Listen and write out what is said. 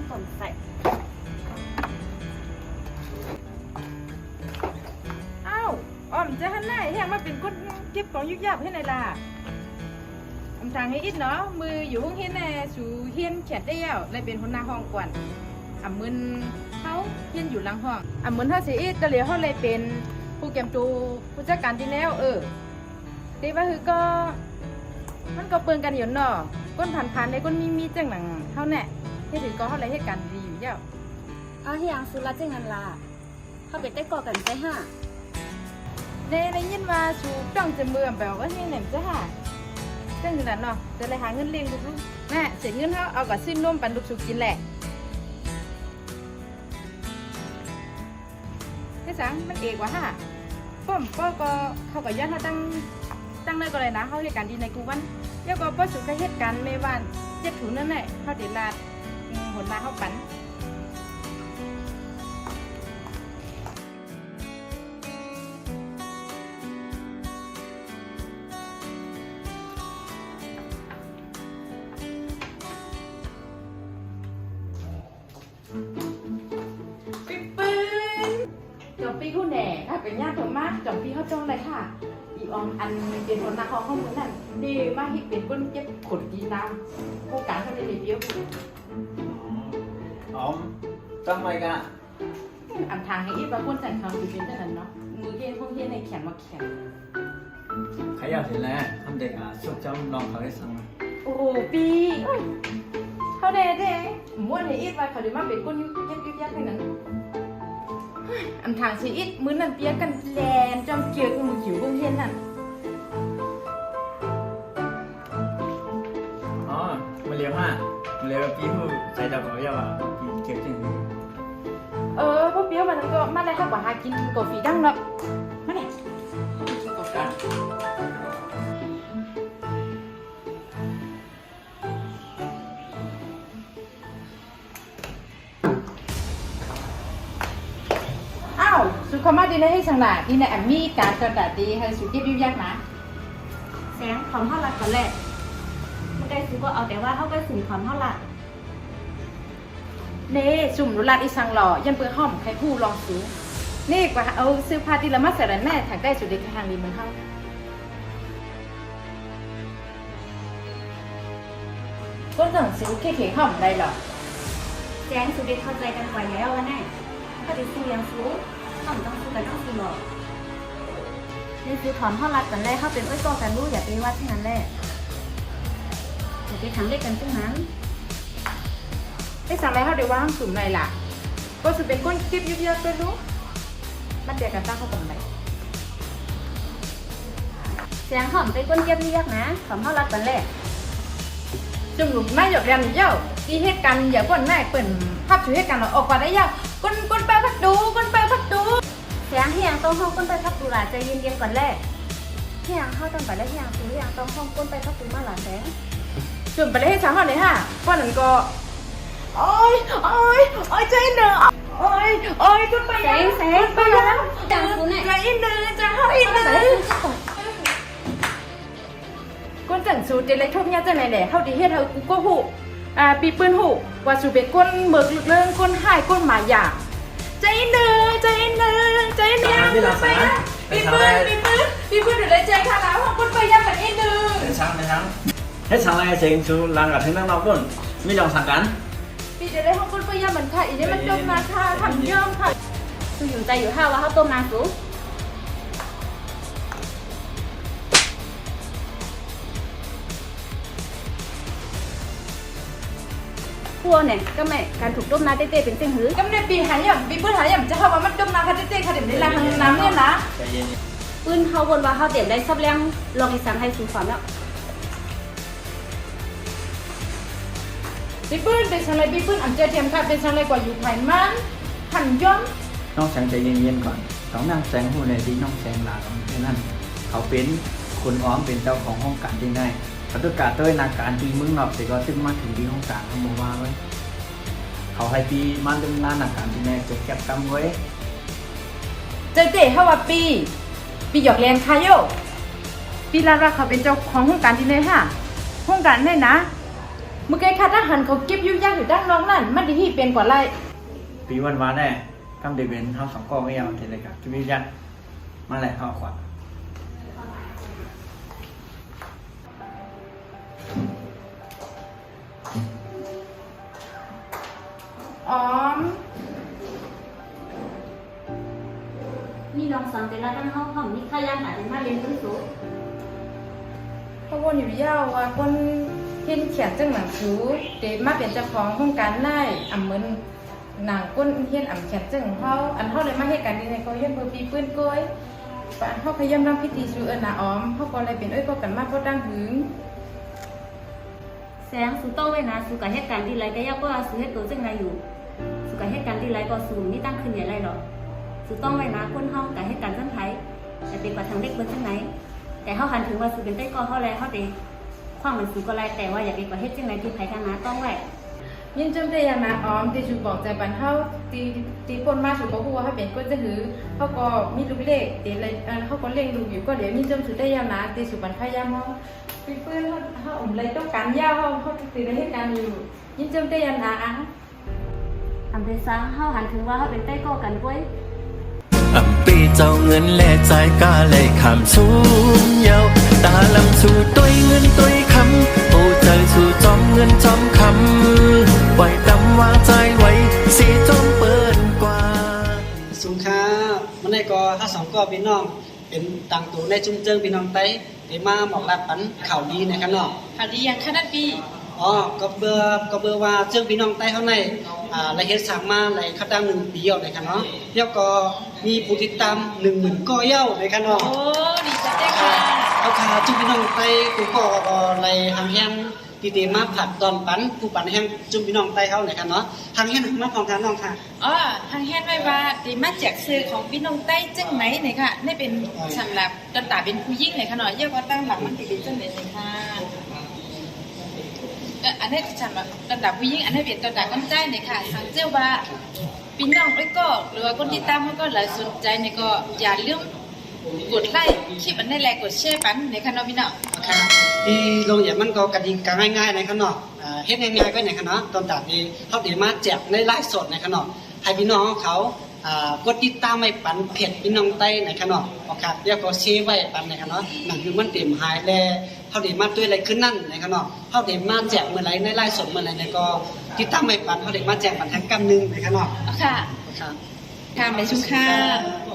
ก่อนใส่อ้าวอ้อมจะหันหน้าแห้งมาเป็นคนเก็บของยุกยับให้ในล่ะอำทางให้อิดเนาะมืออยู่ห้องเฮียนแน่สู่เฮียนแขดได้แล้วเลยเป็นคนหน้าห้องกวนมึนเขาเฮียนอยู่หลังห้องมึนเฮาสิอิดก็เหลียวเฮาเลยเป็นผู้เก็บตูผู้จัดการที่แล้วแต่ว่าคือก็มันก็เปิงกันอยู่เนาะก้นผ่านๆได้ก้นมีจังหนังเฮาแน่เฮ็ดถือก็เฮาเลยเฮ็ดการดีอยู่เจ้าเอาเฮียงสุราเจ้งอันลาเขาเป็นได้ก่อกันใจห้าได้ยินว่าสูต้องจะเมื่อแบบว่าให้ไหนจะหาจังขนาดเนาะจะเลยหาเงินเลี้ยงลูกๆแม่เสร็จเงินเขาเอากับซื้อนมปันลูกสุกินแหละให้สังมันเอกว่าฮะป้อมป้อก็เขากับญาติเขาตั้งเลยก็เลยนะเขาเหตุการณ์ดีในกูวันแล้วก็ป้อสุขเหตุการณ์ไม่ว่านเจ็ดถุนนั่นแหละเขาเดือดร้อนหนมาเขาปันจอมปีผู้แหน่ค่ะเป็นญาติผมมากจอมปีเขาจ้องเลยค่ะอีออมอันเป็นคนนาข้อมูลนั่นดีมากที่เป็นคนเก็บขนดีน้ำผู้การเขาได้เรียบออมตั้งไว้กะอันทางให้อีว่าคนแต่งคำอยู่เป็นเท่านั้นเนาะมือเย็นพวกเย็นในแขนมาแขนใครอยากเห็นแล้วทำเด็กชุกเจ้าน้องเขาได้สั่งมาโอ้ปีเขาเด้ม้วนให้อีว่าเขาได้มาเป็นคนยุกยักให้นั้นอันทางชีอิดมื้อนั้นเปียกันแลนจอมเกียวกับมือขิวพวกเย็นนั่นอ๋อมาเลี้ยงมาเลี้ยงพี่ผู้ใจดาวกับยาวพี่เก็บจริงพวกเปียวมันก็มาได้ครับว่าหากินกาแฟดังเนาะมาเนี่ยกินกาแฟสุขภาพดีนะให้สังหนาดีนะมีการกระดาษดีให้สุขภาพยากนะแสงความเท่ารักก่อนแหละไม่ได้ซื้อก็เอาแต่ว่าเขาก็สื่อความเท่ารักเน่สุ่มรุลัดอีสังหล่อยันเปื้อห้อมใครผู้ลองซื้อเน่กว่าเอาซื้อผ้าที่ละมัดใส่แม่ถักได้สุดเด็ดทางดีเหมือนเขาก็ต้องซื้อเข่ห้อมได้หรอแสงสุดเด็ดเข้าใจกันกว่าแล้วแน่ถ้าจะซื้อยังซื้อต้องซื้อกันต้องซื้อหรอกนี่คือถอนเท่ารักกันแรกเขาเป็นอ้อยกอกันรู้อย่าไปวัดที่นั้นแหละอย่าไปขังเล็กกันซึ่งนั้นไอ้สั่งอะไรเขาเดี๋ยวว่างสุ่มในล่ะก็จะเป็นก้นคลิปเยอะๆไปรู้มันเดียวกันตั้งเขาตรงไหนแสงหอมไปก้นเก็บเรียกนะถอนเท่ารักกันแรกจุ่มหลุมไม่หยอกแรงเย้าที่เหตุการณ์อย่าก้นแม่เปิ่นภาพชุดเหตุการณ์เราออกมาได้ยากก้นไปพัดดูแสงเฮียงต้องห้องก้นไปพักดูหลาใจเย็นๆก่อนแรกเฮียงเข้าตั้งแต่แรกเฮียงซื้อเฮียงต้องห้องก้นไปพักดูมาหลาแสงจุ่มไปเลยให้ช้างก่อนเลยฮะก้อนนั้นก็โอ้ยใจเนอโอ้ยก้นไปแสงไปแล้วจังคุณเนี่ยใจเนอจะให้เนอก้นจังสูดเดลัยทุกเนี่ยจะไหนแหละเท่าดีเฮ็ดเท่ากูก็หูปีปืนหูว่าสูเป็นก้นเมือกเรื่องก้นหายก้นหมาหยาใจเนอไม่รับสายปีปืนเดี๋ยวได้ใจค่ะแล้วของก้นไปย่างแบบไอ้เนอให้ช่างให้ช่างอะไรเสียงชูรังกับทั้งน้องก้นไม่ยอมสั่งกันปีเดี๋ยวได้ของก้นไปย่างเหมือนค่ะอีนี่มันจมมาค่ะทำเยิ่มค่ะคืออยู่ใจอยู่ห้าว่าเขาต้มมาสูพวกเนี่ยก็ไม่การถูกต้มน้ำเต้ๆเป็นเส้นหื้อก็ในปีหายอย่างปีปืนหายอย่างจะเข้าว่ามันต้มน้ำค่ะเต้ๆค่ะเดี๋ยวในรางน้ำเนี่ยนะปืนเขาบนว่าเขาเดี๋ยวได้ซับแรงลองอีสังให้สูฝันแล้วปีปืนเป็นอะไรปีปืนอันเจเทียมค่ะเป็นอะไรกว่าอยู่ไผ่มันหันย้อมน้องแสงใจเย็นๆก่อนต้องนั่งแสงหูในที่น้องแสงหลาของที่นั่นเขาเป็นคนอ้อมเป็นเจ้าของห้องการที่ได้เขาต้องการด้วยนาการที่มึงหลอกแต่ก็ซึ่งมาถึงที่ห้องการเขาบอกว่าไว้เขาให้ปีมาเรื่องงานนาการที่ได้จะเก็บกำไว้เจ๊เขาว่าปีหยอกแรงคายโยปีลาราเขาเป็นเจ้าของห้องการที่ได้ฮะห้องการได้นะ มึงไกคัดอาหารเขาเก็บยุ่งยากอยู่ด้านน้องนั่นมันดีที่เป็นกว่าไร ปีวันวานแน่กำเดเวนเฮาสองก็ไม่เอาเทเลยกับชีวิตยันมาแหละเฮาขวา อ๋อม นี่ลองสั่งแต่ละตั้งห้องนี่ข้าย่างหาเป็นมาเรียนรู้สูง เพราะวนอยู่ยาวว่าคนเห็นเขียนจังหนังสูเดมาเป็นเจ้าของโครงการได้อ่ำเหมือนหนังก้นเห็นอ่ำเขียนจังเขาอันเขาเลยมาเหตุการณ์ในเขาเห็นเบอร์ปีปืนก้อยปานเขาพยายามทำพิธีชูเอิญนาอ้อมเขาก็เลยเป็นก็กันมากก็ดังหึง แสงสูโต้ไว้นะสูกับเหตุการณ์ดีไรก็ยากว่าสูเหตุตัวจังไรอยู่สูกับเหตุการณ์ดีไรก็สูนี่ตั้งขึ้นใหญ่ไรหรอกสูต้องไว้นะคนห้องกับเหตุการณ์จังไทยแต่เป็นกว่าทางเด็กเบิร์จังไหนแต่เขาหันถึงว่าสูเป็นได้ก็เขาแลเขาเด็กความมันสูก็ไรแต่ว่าอยากเป็นกว่าเหตุจังไรที่ไผ่ทางน้าต้องไว้ ยินจำได้ยังนะอ้อมที่ชูบอกใจบันเท่าตีปนมาชูบอกว่าเขาเป็นก็จะหือเขาก็มีลูกเล็กตีอะไรเขาก็เลี้ยงลูกอยู่ก็เดี๋ยวยินจำสุดได้ยังนะตีชูบันขย้ำเขาปีปืนเขาอมเลยต้องการยาวเขาตีได้เหตุการณ์อยู่ยินจำได้ยังนะ อำเภอซ้างเขาหันถึงว่าเขาเป็นได้ก็กันกล้วย ปีเจ้าเงินแลใจกาเลยคำสูงเยาวตาลำสู่ต้วยเงินต้วยคำโอ้ใจสู่จอมเงินจอมคำปล่อยดำวางใจไว้สีจอมเปิดกว่า สูงค้ามันได้ก็ถ้าสองก็พี่น้องเป็นต่างตัวในจุ่มเจิงพี่น้องไต้ได้มาหมอกลาดปันข่าวดีนะครับเนาะ ข่าวดียังขนาดปี อ๋อก็เบอร์ว่าเจิงพี่น้องไต้เขาในรายเฮ็ดสร้างมาในคัดดัง1 ปีเอานะครับเนาะแล้วก็มีผู้ติดตาม 10,000 ก็เย้านะครับเนาะ โอ้ดีจังได้ค่ะ เอาค่ะจุ่มพี่น้องไต้กูก็ในทางแห่งตีเตมาผัดตอนปันผู้ปันแห่งจุ่มพี่น้องไต้เขานะครับเนาะทางแห่งมาของทางน้องค่ะ อ๋อทางแฮนไว้ว่าตีมาแจกซื้อของพี่น้องใต้จังไหนเนี่ยค่ะนี่เป็นสำหรับตอนตาเป็นผู้ยิ่งเลยค่ะเนาะเยอะก็ตั้งหลักมันติเป็นจังไหนเลยค่ะอันนี้สำหรับตอนตาผู้ยิ่งอันนี้เป็นตอนตาคนใต้เนี่ยค่ะทางเจ้าว่าพี่น้องไว้ก็หรือว่าคนที่ตามเขาก็หลายสนใจเนี่ยก็อย่าลืมกดไลค์คลิปอันนี้แหละกดแชร์ปันเนี่ยค่ะเนาะพี่น้อง ครับที่โรงเรียนมันก็กติกาง่ายๆนะครับเนาะเฮ็ดง่ายๆก็ในคณะตอนจากที่เขาได้มาแจกในไลฟ์สดในคณะให้พี่น้องเขากดติดตามไว้ปันเพจพี่น้องไต้ในคณะครับแล้วก็แชร์ไว้ปันในคณะนั่นคือมันเต็มหายแล้วเขาได้มาด้วยอะไรขึ้นนั่นในคณะเขาได้มาแจกเมื่อไรในไลฟ์สดเมื่อไรเนี่ยก็ติดตามไว้ปันเขาได้มาแจกปันทั้งกำนึงในคณะ ค่ะ ครับ ค่ะไปชุมค่ะ ค